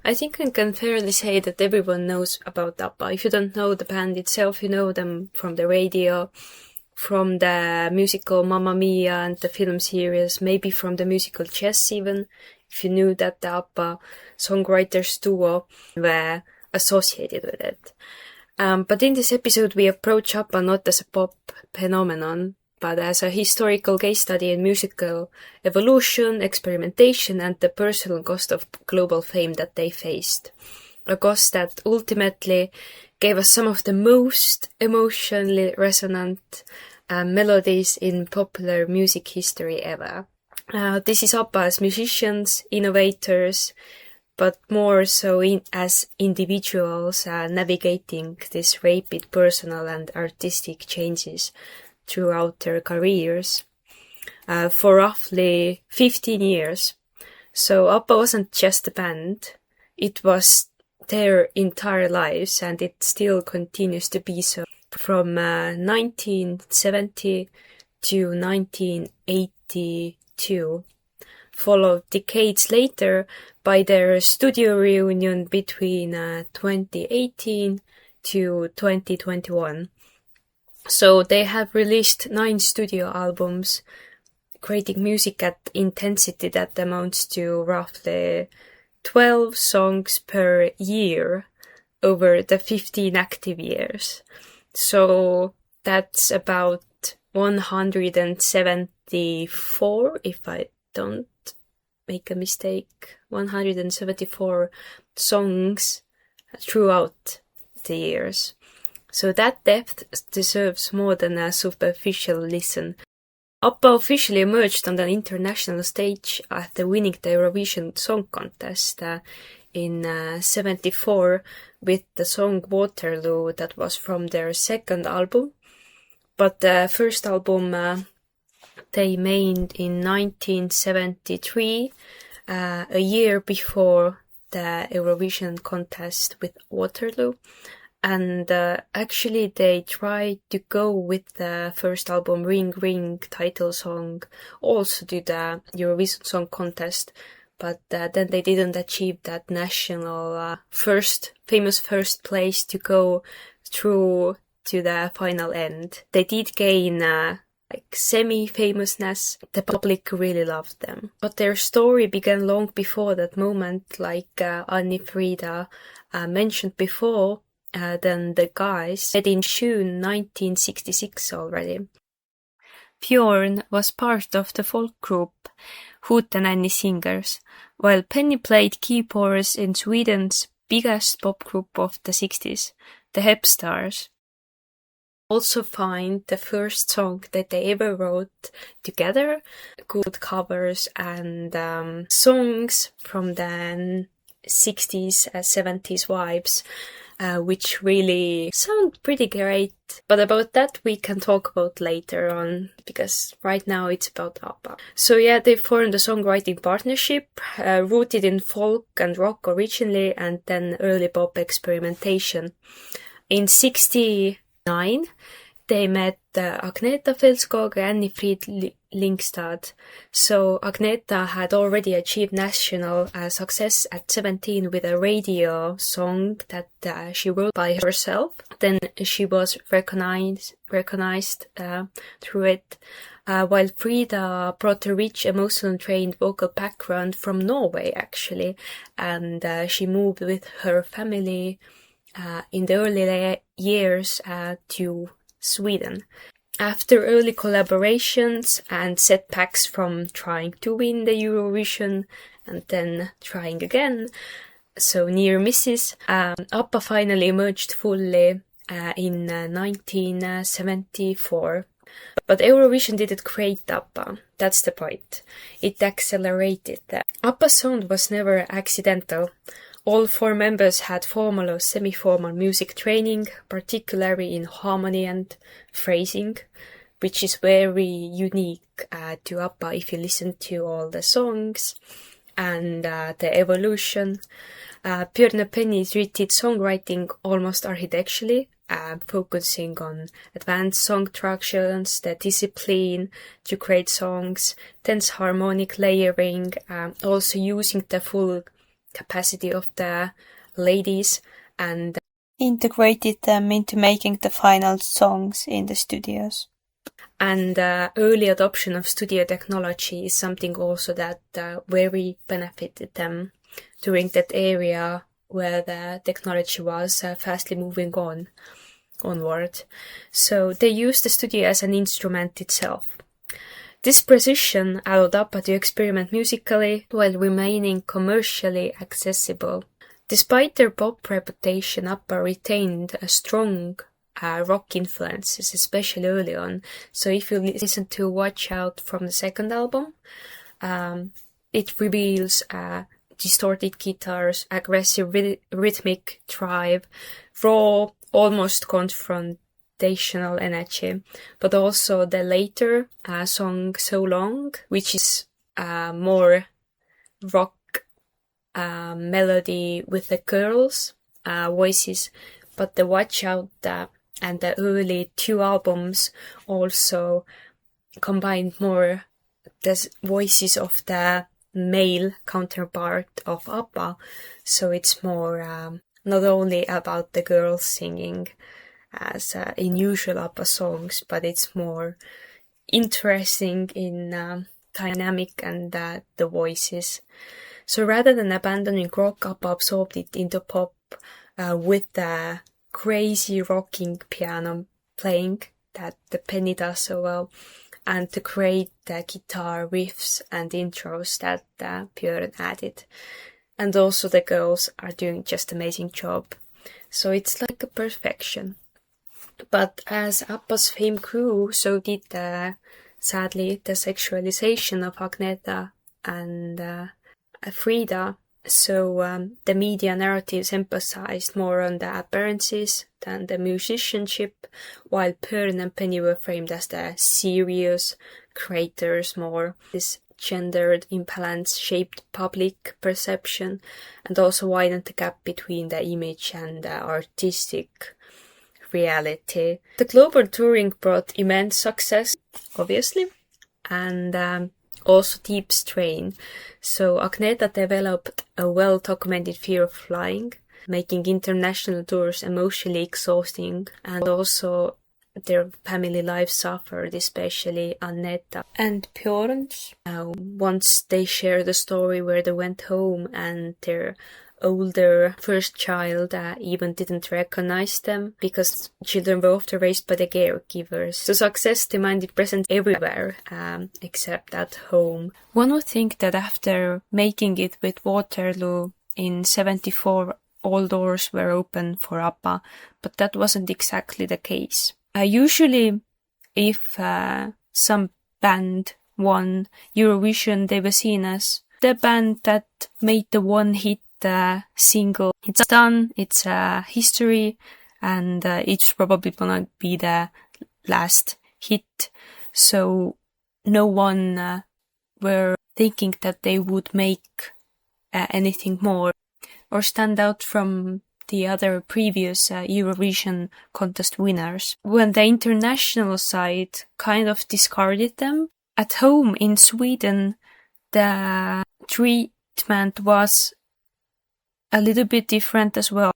I think I can fairly say that everyone knows about ABBA. If you don't know the band itself, you know them from the radio, from the musical Mamma Mia and the film series, maybe from the musical Chess even, if you knew that the ABBA songwriters duo were associated with it. But in this episode we approach ABBA not as a pop phenomenon, but as a historical case study in musical evolution, experimentation, and the personal cost of global fame that they faced. A cost that ultimately gave us some of the most emotionally resonant melodies in popular music history ever. This is ABBA as musicians, innovators, but more so as individuals navigating these rapid personal and artistic changes throughout their careers for roughly 15 years. So ABBA wasn't just a band, it was their entire lives, and it still continues to be so. From 1970 to 1982, followed decades later by their studio reunion between 2018 to 2021. So they have released 9 studio albums, creating music at intensity that amounts to roughly 12 songs per year over the 15 active years. So that's about 174, if I don't make a mistake, 174 songs throughout the years. So that depth deserves more than a superficial listen. ABBA officially emerged on the international stage after winning the Eurovision Song Contest in 1974 with the song Waterloo that was from their second album. But the first album they made in 1973, a year before the Eurovision contest with Waterloo. And actually they tried to go with the first album Ring Ring title song also to the Eurovision Song Contest, but then they didn't achieve that national famous first place to go through to the final end. They did gain semi-famousness. The public really loved them. But their story began long before that moment, like Anni Frida mentioned before. Then the guys met in June 1966 already. Björn was part of the folk group Hootenanny Singers, while Penny played keyboards in Sweden's biggest pop group of the 60s, the Hep Stars. Also find the first song that they ever wrote together, good covers and songs from the 60s, 70s vibes. Which really sound pretty great. But about that we can talk about later on, because right now it's about ABBA. So yeah, they formed a songwriting partnership, rooted in folk and rock originally, and then early pop experimentation. In 1969, they met Agneta Fältskog and Anni Frid Lyngstad. So Agneta had already achieved national success at 17 with a radio song that she wrote by herself. Then she was recognized through it, while Frida brought a rich, emotionally trained vocal background from Norway actually, and she moved with her family in the early years to Sweden. After early collaborations and setbacks from trying to win the Eurovision and then trying again, so near misses, ABBA finally emerged fully in 1974. But Eurovision didn't create ABBA, that's the point. It accelerated that. ABBA's sound was never accidental. All 4 members had formal or semi-formal music training, particularly in harmony and phrasing, which is very unique to ABBA if you listen to all the songs and the evolution. Björn and Penny treated songwriting almost architecturally, focusing on advanced song structures, the discipline to create songs, dense harmonic layering, also using the full capacity of the ladies and integrated them into making the final songs in the studios. And early adoption of studio technology is something also that very benefited them during that area where the technology was fastly moving onward. So they used the studio as an instrument itself. This precision allowed ABBA to experiment musically while remaining commercially accessible. Despite their pop reputation, ABBA retained a strong rock influences, especially early on. So if you listen to Watch Out from the second album, it reveals distorted guitars, aggressive rhythmic drive, raw, almost confrontational energy. But also the later song So Long, which is more rock melody with the girls' voices. But the Watch Out and the early 2 albums also combined more the voices of the male counterpart of ABBA. So it's more not only about the girls singing as in usual ABBA songs, but it's more interesting in dynamic and the voices. So rather than abandoning rock, ABBA absorbed it into pop with the crazy rocking piano playing that the Penny does so well, and to create the guitar riffs and intros that Björn added. And also the girls are doing just amazing job. So it's like a perfection. But as ABBA's fame grew, so did sadly the sexualization of Agneta and Frida. So the media narratives emphasized more on the appearances than the musicianship, while Björn and Penny were framed as the serious creators more. This gendered imbalance shaped public perception and also widened the gap between the image and the artistic reality. The global touring brought immense success, obviously, and also deep strain. So Agneta developed a well-documented fear of flying, making international tours emotionally exhausting, and also their family life suffered, especially Annetta and Björn's. Once they shared a story where they went home and their older first child even didn't recognize them because children were often raised by the caregivers. So success demanded presence everywhere except at home. One would think that after making it with Waterloo in 1974, all doors were open for ABBA, but that wasn't exactly the case. Usually, if some band won Eurovision, they were seen as the band that made the one hit single. It's done, it's history, and it's probably gonna be the last hit. So no one were thinking that they would make anything more or stand out from the other previous Eurovision contest winners. When the international side kind of discarded them, at home in Sweden, the treatment was a little bit different as well.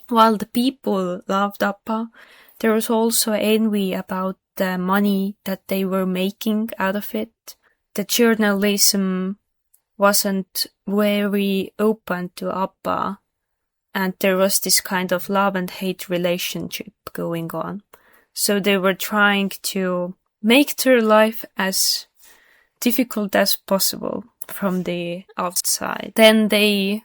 While the people loved ABBA, there was also envy about the money that they were making out of it. The journalism wasn't very open to ABBA, and there was this kind of love and hate relationship going on. So they were trying to make their life as difficult as possible from the outside. Then they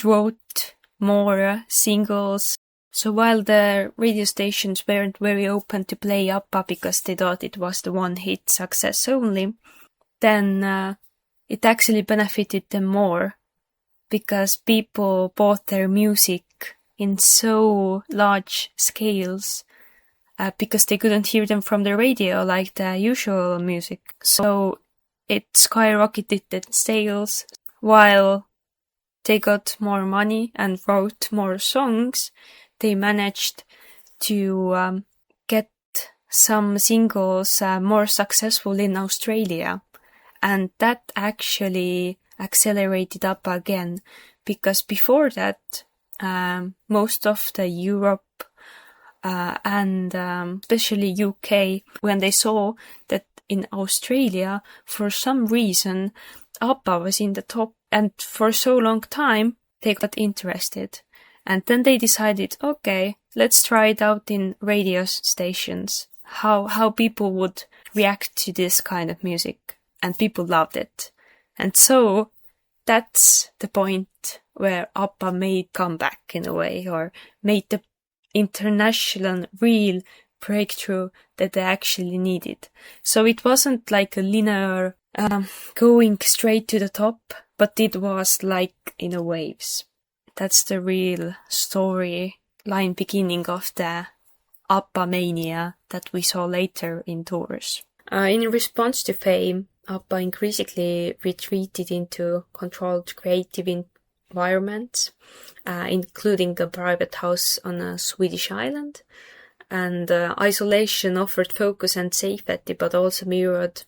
wrote more singles. So while the radio stations weren't very open to play ABBA because they thought it was the one hit success only, then it actually benefited them more because people bought their music in so large scales because they couldn't hear them from the radio like the usual music. So it skyrocketed the sales. While they got more money and wrote more songs, they managed to get some singles more successful in Australia. And that actually accelerated ABBA again, because before that, most of the Europe and especially UK, when they saw that in Australia, for some reason, ABBA was in the top, and for so long time, they got interested. And then they decided, okay, let's try it out in radio stations, how people would react to this kind of music. And people loved it. And so that's the point where ABBA made comeback in a way, or made the international real breakthrough that they actually needed. So it wasn't like a linear going straight to the top, but it was like in a waves. That's the real storyline beginning of the ABBA mania that we saw later in tours. In response to fame, ABBA increasingly retreated into controlled creative environments, including a private house on a Swedish island. And isolation offered focus and safety, but also mirrored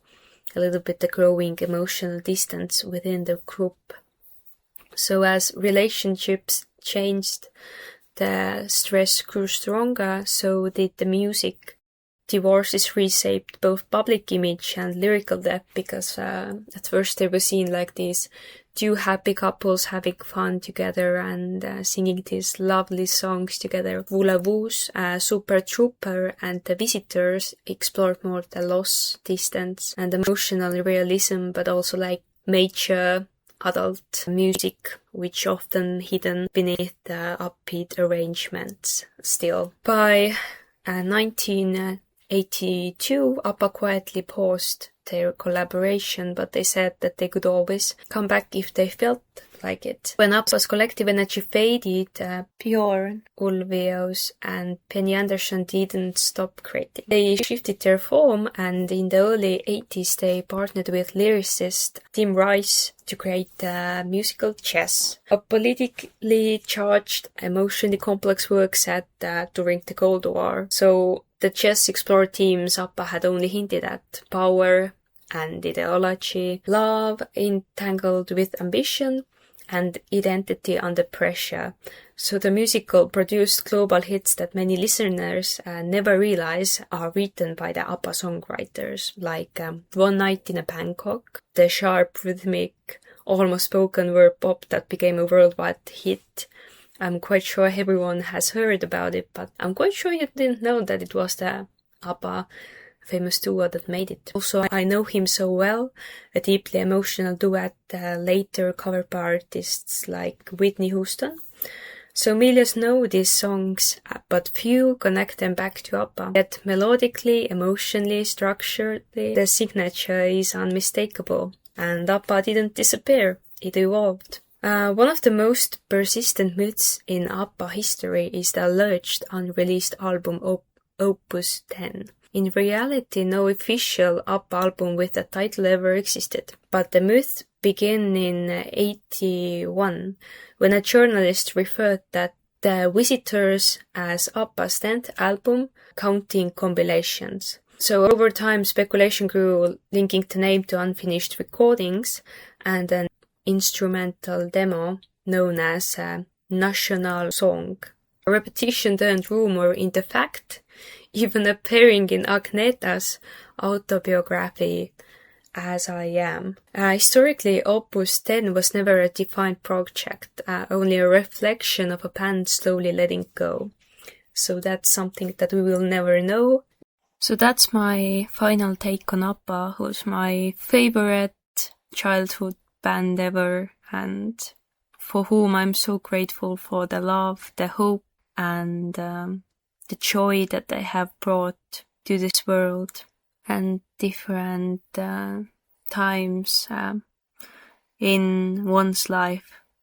a little bit the growing emotional distance within the group. So as relationships changed, the stress grew stronger, so did the music. Divorces reshaped both public image and lyrical depth, because at first they were seen like these two happy couples having fun together and singing these lovely songs together. Ulvaeus, Super Trooper, and The Visitors explored more the loss, distance, and emotional realism, but also like mature adult music, which often hidden beneath the upbeat arrangements still. By 1982, ABBA quietly paused their collaboration, but they said that they could always come back if they felt like it. When ABBA's collective energy faded, Björn, Ulvaeus, and Andersson didn't stop creating. They shifted their form, and in the early 80s they partnered with lyricist Tim Rice to create musical chess, a politically charged, emotionally complex work set during the Cold War. So the chess explored themes ABBA had only hinted at: power and ideology, love entangled with ambition, and identity under pressure. So the musical produced global hits that many listeners never realize are written by the ABBA songwriters, like One Night in a Bangkok, the sharp, rhythmic, almost spoken word pop that became a worldwide hit. I'm quite sure everyone has heard about it, but I'm quite sure you didn't know that it was the ABBA famous duo that made it. Also, I know him so well, a deeply emotional duet, later cover by artists like Whitney Houston. So millions know these songs, but few connect them back to ABBA. Yet melodically, emotionally, structurally, the signature is unmistakable. And ABBA didn't disappear, it evolved. One of the most persistent myths in ABBA history is the alleged unreleased album Opus 10. In reality, no official ABBA album with that title ever existed, but the myth began in 1981, when a journalist referred that The Visitors as ABBA's 10th album, counting compilations. So over time, speculation grew, linking the name to unfinished recordings and an instrumental demo known as a national song. A repetition turned rumor into fact, even appearing in Agneta's autobiography, As I Am. Historically, Opus 10 was never a defined project, only a reflection of a band slowly letting go. So that's something that we will never know. So that's my final take on ABBA, who's my favorite childhood band ever, and for whom I'm so grateful for the love, the hope, and the joy that they have brought to this world, and different times in one's life.